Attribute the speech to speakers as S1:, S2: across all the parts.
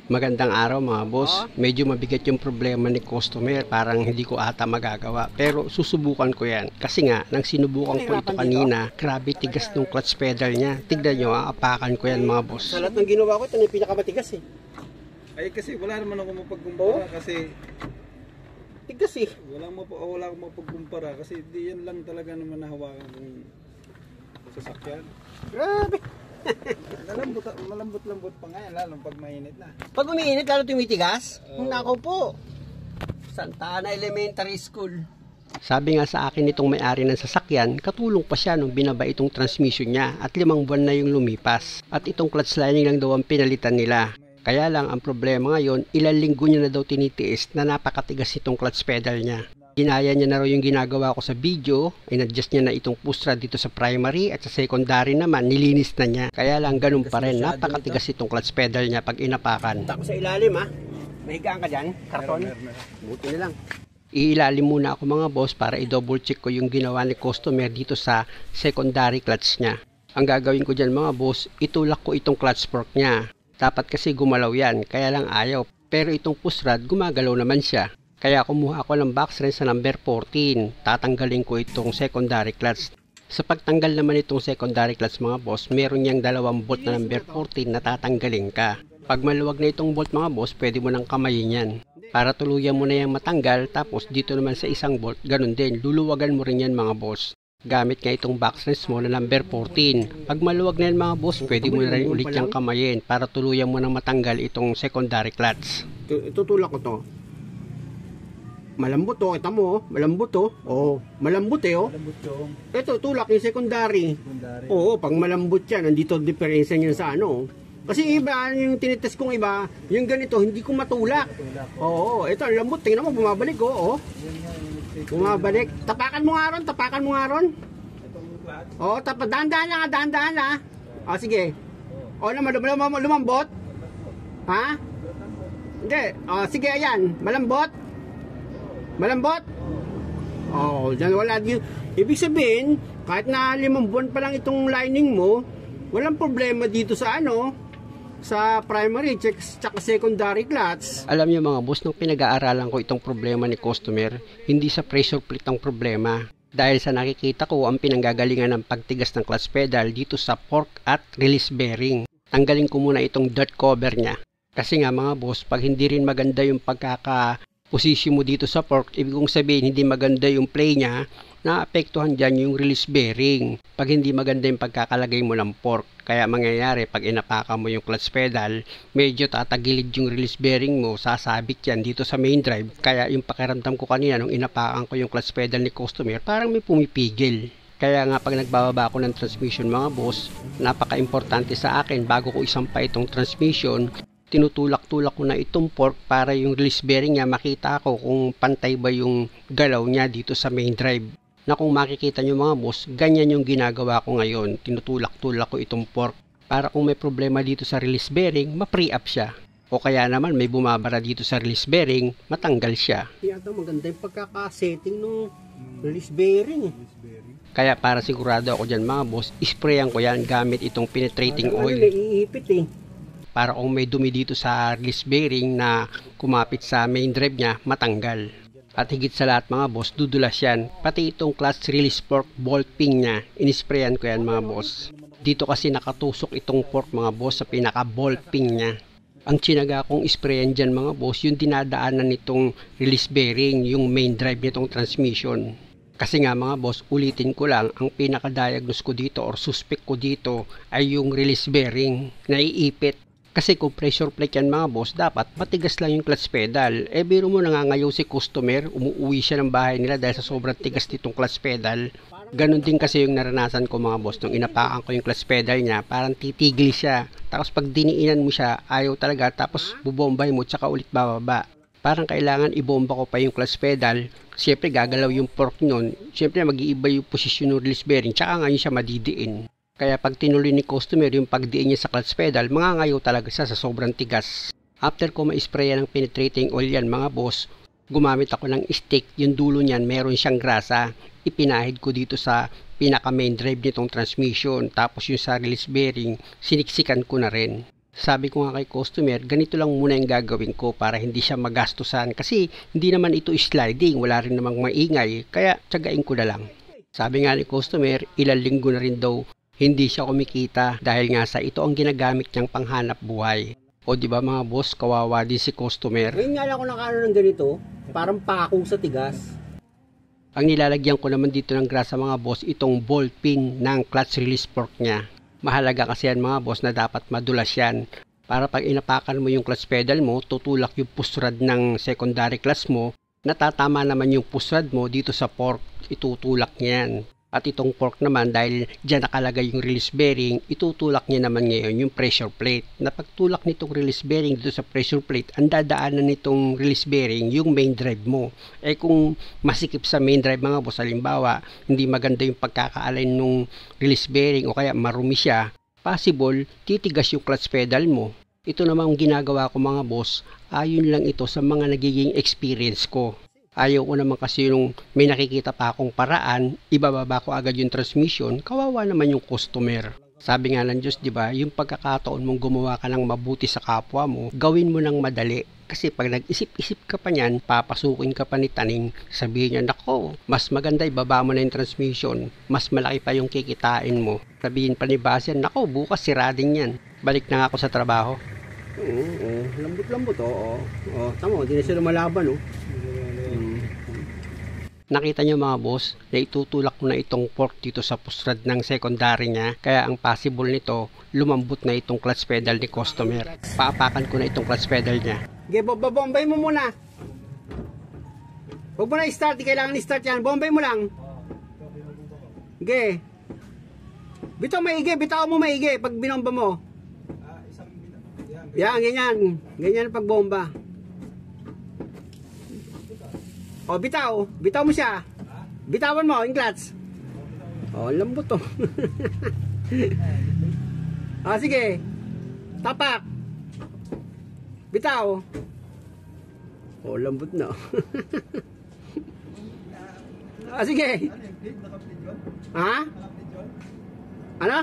S1: Magandang araw mga boss. Medyo mabigat yung problema ni customer. Parang hindi ko ata magagawa. Pero susubukan ko yan. Kasi nga, nang sinubukan ko ito kanina, grabe tigas ng clutch pedal niya. Tignan nyo, apakan ko yan mga boss.
S2: Sa lahat ng ginawa ko, ito na yung pinakamatigas eh.
S3: Ay kasi wala naman ako mapagkumpara kasi
S2: Tigas eh.
S3: wala akong mapagkumpara kasi di yan lang talaga naman nahawakan ng sasakyan.
S2: Grabe.
S3: Malambot-lambot pa nga yan, lalo pag mainit na.
S2: Pag umiinit, lalo tumitigas? Nako po. Santa Ana Elementary School.
S1: Sabi nga sa akin itong may-ari ng sasakyan, katulong pa siya nung binaba itong transmission niya at 5 buwan na yung lumipas. At itong clutch lining lang daw ang pinalitan nila. Kaya lang ang problema ngayon, ilang linggo niya na daw tinitiis na napakatigas itong clutch pedal niya. Ginaya niya na raw yung ginagawa ko sa video, in-adjust niya na itong push rod dito sa primary at sa secondary naman, nilinis na niya. Kaya lang ganun pa rin, napakatigas itong clutch pedal niya pag inapakan.
S2: Tako sa ilalim ha. Mahigaan ka dyan, karton. Buti na lang.
S1: Iilalim muna ako mga boss para i-double check ko yung ginawa ni customer dito sa secondary clutch niya. Ang gagawin ko dyan mga boss, itulak ko itong clutch fork niya. Dapat kasi gumalaw yan, kaya lang ayaw. Pero itong push rod, gumagalaw naman siya. Kaya kumuha ako ng box wrench sa number 14. Tatanggalin ko itong secondary clutch. Sa pagtanggal naman itong secondary clutch mga boss, meron niyang 2 bolt na number 14 na tatanggalin ka. Pag maluwag na itong bolt mga boss, pwede mo nang kamayin yan. Para tuluyan mo na yung matanggal, tapos dito naman sa isang bolt, ganun din. Luluwagan mo rin yan mga boss. Gamit nga itong box wrench mo na number 14. Pag maluwag na yan mga boss, pwede mo na rin ulit yung kamayin para tuluyan mo nang matanggal itong secondary clutch.
S2: Tutulak ko to. Malambot to, kita mo, malambot to. Oh, malambot eh oh.
S3: Malambot yung
S2: Ito, tulak yung secondary.
S3: secondary.
S2: Oo, pag malambot yan, nandito diferensya niya sa ano. Kasi iba, yung tinitest kong iba, yung ganito, hindi ko matulak. Oo, ito, ang lambot, tingnan mo, bumabalik oh. Bumabalik. Tapakan mo nga ron, tapakan mo nga ron.
S3: Itong clutch.
S2: Oo, dahan-dahan lang. O, sige. O, lumambot. Ha? Hindi. O, sige, ayan. Malambot. Malambot? Oh, dyan wala din. Ibig sabihin, kahit na 5 buwan pa lang itong lining mo, walang problema dito sa ano, sa primary check tsaka secondary clutch.
S1: Alam niyo mga boss, nung pinag-aaralan ko itong problema ni customer, hindi sa pressure plate ang problema. Dahil sa nakikita ko ang pinanggagalingan ng pagtigas ng clutch pedal dito sa fork at release bearing. Tanggalin ko muna itong dirt cover niya. Kasi nga mga boss, pag hindi rin maganda yung pagkaka-position mo dito sa fork, ibig kong sabihin hindi maganda yung play niya, naapektuhan dyan yung release bearing. Pag hindi maganda yung pagkakalagay mo ng fork, kaya mangyayari pag inapakan mo yung clutch pedal, medyo tatagilid yung release bearing mo, sasabit yan dito sa main drive. Kaya yung pakiramdam ko kanina nung inapakan ko yung clutch pedal ni customer, parang may pumipigil. Kaya nga pag nagbababa ako ng transmission mga boss, napaka-importante sa akin bago ko isampa itong transmission, tinutulak-tulak ko na itong fork para yung release bearing niya makita ko kung pantay ba yung galaw niya dito sa main drive. Na kung makikita nyo mga boss, ganyan yung ginagawa ko ngayon. Tinutulak-tulak ko itong fork para kung may problema dito sa release bearing, ma-free up siya. O kaya naman may bumabara dito sa release bearing, matanggal siya.
S2: Yata maganda yung pagkakasetting ng release bearing.
S1: Kaya para sigurado ako dyan mga boss, isprayan ko yan gamit itong penetrating oil.
S2: Naiipit eh.
S1: Para kung may dumi dito sa release bearing na kumapit sa main drive niya, matanggal. At higit sa lahat mga boss, dudulas yan. Pati itong clutch release fork bolt pin niya, inisprayan ko yan mga boss. Dito kasi nakatusok itong fork mga boss sa pinaka bolt pin niya. Ang tsinaga kong isprayan dyan mga boss, yung dinadaanan nitong release bearing, yung main drive nitong transmission. Kasi nga mga boss, ulitin ko lang, ang pinaka-diagnose ko dito or suspect ko dito ay yung release bearing, naiipit. Kasi kung pressure plate yan mga boss, dapat matigas lang yung clutch pedal. Eh biro mo nangangayaw si customer, umuwi siya ng bahay nila dahil sa sobrang tigas nitong clutch pedal. Ganon din kasi yung naranasan ko mga boss, nung inapakan ko yung clutch pedal niya, parang titigil siya. Tapos pag diniinan mo siya, ayaw talaga, tapos bubombay mo, tsaka ulit bababa. Parang kailangan ibomba ko pa yung clutch pedal. Siyempre gagalaw yung fork nun, siyempre mag-iiba yung posisyon ng release bearing, tsaka ngayon siya madidiin. Kaya pag tinuloy ni customer yung pagdiin niya sa clutch pedal, mangangayaw talaga siya sa sobrang tigas. After ko ma-sprayan ng penetrating oil yan mga boss, gumamit ako ng stick, yung dulo niyan meron siyang grasa. Ipinahid ko dito sa pinaka main drive nitong transmission, tapos yung sa release bearing, siniksikan ko na rin. Sabi ko nga kay customer, ganito lang muna yung gagawin ko para hindi siya magastusan kasi hindi naman ito sliding, wala rin namang maingay, kaya tsagain ko na lang. Sabi nga ni customer, ilang linggo na rin daw hindi siya kumikita dahil nga sa ito ang ginagamit niyang panghanap buhay. O di ba mga boss, kawawa din si customer.
S2: Ngayon nga lang ako nakano ng ganito, parang pakong sa tigas.
S1: Ang nilalagyan ko naman dito ng grasa mga boss, itong ball pin ng clutch release fork niya. Mahalaga kasi yan mga boss na dapat madulas yan. Para pag inapakan mo yung clutch pedal mo, tutulak yung pusrad ng secondary clutch mo, natatama naman yung pusrad mo dito sa fork, itutulak niyan. At itong fork naman, dahil dyan nakalagay yung release bearing, itutulak niya naman ngayon yung pressure plate. Napagtulak nitong release bearing dito sa pressure plate, ang dadaanan nitong release bearing yung main drive mo. Eh kung masikip sa main drive mga boss, halimbawa, hindi maganda yung pagkaka-align nung release bearing o kaya marumi siya, possible, titigas yung clutch pedal mo. Ito naman ang ginagawa ko mga boss, ayon lang ito sa mga nagiging experience ko. Ayaw ko naman kasi yung may nakikita pa akong paraan, ibababa ko agad yung transmission, kawawa naman yung customer. Sabi nga ng Diyos, di ba, yung pagkakataon mong gumawa ka ng mabuti sa kapwa mo, gawin mo ng madali. Kasi pag nag-isip-isip ka pa niyan, papasukin ka pa ni Taning, sabihin niya, nako, mas maganda ibaba mo na yung transmission, mas malaki pa yung kikitain mo. Sabihin pa ni Bastian, nako, bukas sira din yan. Balik na nga ako sa trabaho.
S2: Oo, lambot-lambot, oo. Tama, hindi na siya lumalaban, oh.
S1: Nakita nyo mga boss, na itutulak ko na itong fork dito sa pusrad ng secondary niya, kaya ang possible nito, lumambot na itong clutch pedal ni customer. Paapakan ko na itong clutch pedal niya.
S2: Okay, bombay mo muna. Huwag mo na i-start, kailangan i-start yan. Bombay mo lang. Okay. Bitaw mo maigi pag binomba mo. Yan, ganyan. Ganyan ang pagbomba. O, bitaw mo siya. Bitawan mo, yung clutch. O, lambot to. O, sige. Tapak. Bitaw. O, lambot na. O, sige. Ha? Ano?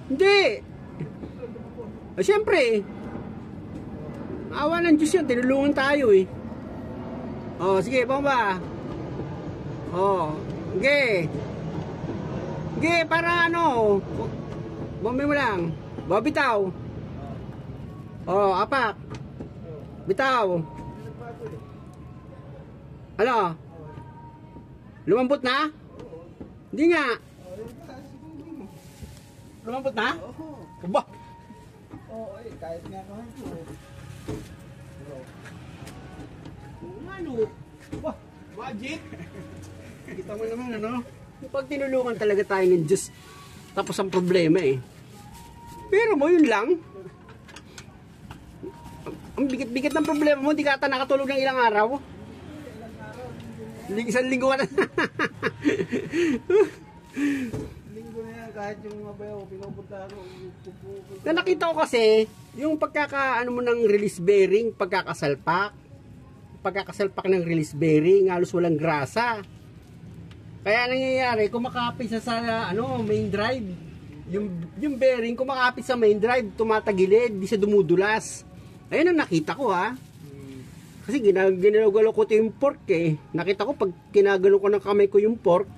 S2: Hindi. O, siyempre. Awa ng Diyos yun, tinulungan tayo eh. Oh, sige, bomba. Oh, okay. Okay, para ano? Bomba mo lang. Bitaw. Oh, apak. Bitaw. Ano? Lumambot na? Hindi nga. Lumambot na? Ba?
S3: Oo, kahit nga kahit
S2: ano? Wah, magic! Kita mo naman ano? Pag tinulungan talaga tayo ng Diyos, tapos ang problema eh. Pero mo yun lang. Ang bigat-bigat ng problema mo, hindi ka ata nakatulog ng ilang araw. Isang linggo ka na.
S3: linggo na yan, kahit yung mga bayaw, pinupunta ako.
S2: Na nakita ko kasi, yung pagkakaano mo ng release bearing, pagkakasalpak ng release bearing, halos walang grasa. Kaya nangyayari, kumakapit sa main drive. Yung bearing kumakapit sa main drive, tumatagilid, di siya dumudulas. Ayun ang nakita ko ha. Kasi ginagalo ko yung fork eh. Nakita ko pag ginagalo ko ng kamay ko yung fork,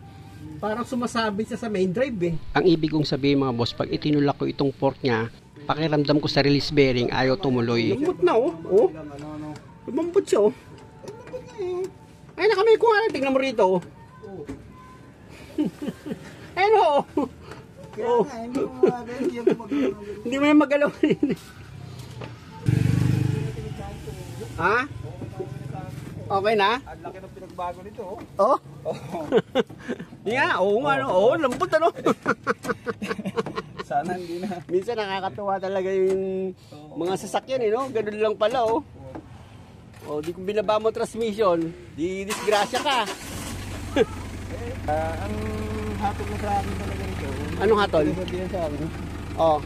S2: parang sumasabit siya sa main drive eh.
S1: Ang ibig kong sabihin mga boss, pag itinulak ko itong fork niya, pakiramdam ko sa release bearing, ayaw tumuloy.
S2: Lumambot na oh. Oh. Lumambot siya oh. Ay, nakamay ko nga. Tignan mo rito. Ayun o. Oh. Hindi mo yung magalaw. Ha? Okay na?
S3: Ang laki ng pinagbago nito, oh.
S2: Oh? Oo nga, no? Oo, lambot ano?
S3: Sana hindi na.
S2: Minsan nakakatuwa talaga yung mga sasakyan, eh, no? Ganun lang pala, oh. Oh, di kung binaba mo transmission, di disgrasya ka.
S3: Ang hatol na sa akin talaga nito.
S2: Anong hatol?
S3: Sabihan sa akin,
S2: Oh.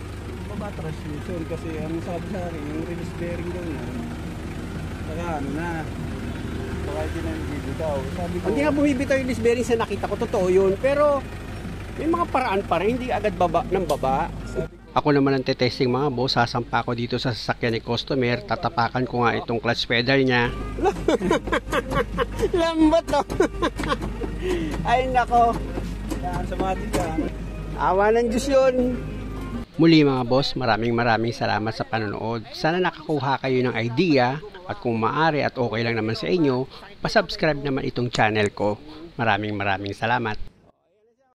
S3: baba transmission kasi ang sabi sa akin, yung release bearing daw na. Saka ano na. Baka hindi na bibitaw. Sabi ko,
S2: Hindi nga bumibitaw yung release bearing sa nakita ko, totoo yun. Pero may mga paraan pa rin, hindi agad baba ng baba.
S1: Ako naman ang testing mga boss, sasampa ko dito sa sasakyan ni customer, tatapakan ko nga itong clutch pedal niya.
S2: Lambot no. Ay nako.
S3: Yan, sa mga tiyan.
S2: Awa ng Diyos yun.
S1: Muli mga boss, maraming salamat sa panonood. Sana nakakuha kayo ng idea at kung maaari at okay lang naman sa inyo, pasubscribe naman itong channel ko. Maraming salamat.